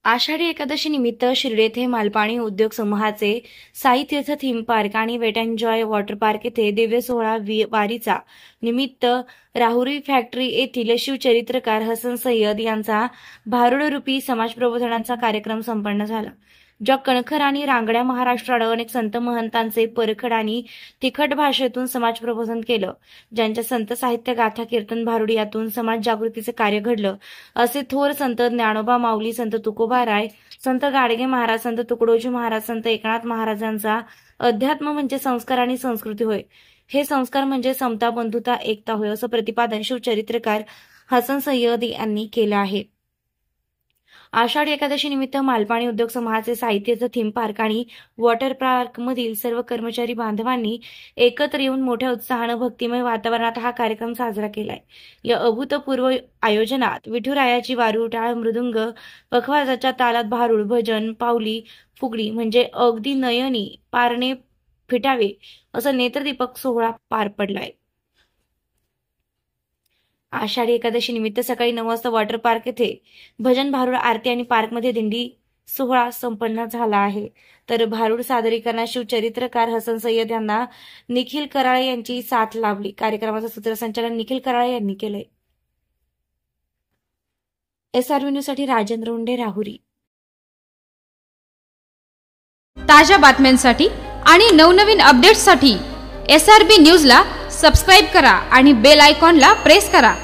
आषाढी एकादशी निमित्त शिर्डी येथे मालपाणी उद्योग समूहाचे साई तीर्थ थीम पार्क आणि वेट एन्जॉय वॉटर पार्क येथे दिव्य सोहळा वारीचा निमित्त राहुरी फॅक्टरी येथील शिवचरित्रकार हसन सय्यद यांचा भारुड रूपी समाज प्रबोधनाचा कार्यक्रम संपन्न झाला। ज्या कणखर आणि रांगड्या महाराष्ट्रानं अनेक संत महंतांचे परखड आणि तिखट भाषेतून समाज प्रबोधन केलं, ज्यांच्या संत साहित्य गाथा कीर्तन भारुड यातून समाज जागृतीचे कार्य घडलं, असे थोर संत ज्ञानोबा माऊली, संत तुकोबा राय, संत गाडगे महाराज, संत तुकडोजी महाराज, संत एकनाथ महाराजांचा अध्यात्म म्हणजे संस्कार आणि संस्कृती होय, हे संस्कार म्हणजे समता, बंधुता, एकता होय, असं प्रतिपादन शिवचरित्रकार हसन सय्यद यांनी केलं आहे। आषाढी एकादशी निमित्त मालपाणी उद्योग समूहाचे साहित्याचं थीम पार्क आणि वॉटर पार्क मधील सर्व कर्मचारी बांधवांनी एकत्र येऊन मोठ्या उत्साहानं भक्तिमय वातावरणात हा कार्यक्रम साजरा केलाय। या अभूतपूर्व आयोजनात विठुरायाची वारू, टाळ, मृदुंग, पखवाजाच्या तालात भारुड, भजन, पावली, फुगडी म्हणजे अगदी नयनी पारणे फिटावे असं नेत्रदीपक सोहळा पार पडलाय। आषाढी एकादशी निमित्त सकाळी 9 वाजता वॉटर पार्क येथे भजन, भारुड, आरती आणि पार्कमध्ये दिंडी सोहळा संपन्न झाला आहे। तर भारुड सादरीकरणात शिवचरित्रकार हसन सय्यद यांना निखिल कराळे यांची साथ लाभली। कार्यक्रमाचं सूत्रसंचालन निखिल कराळे यांनी केलंय। SRV न्यूज साठी राजेंद्र उंडे, राहुरी। ताज्या बातम्यांसाठी आणि नवनवीन अपडेट्ससाठी SRB न्यूजला सबस्क्राइब करा आणि बेल आयकॉनला प्रेस करा।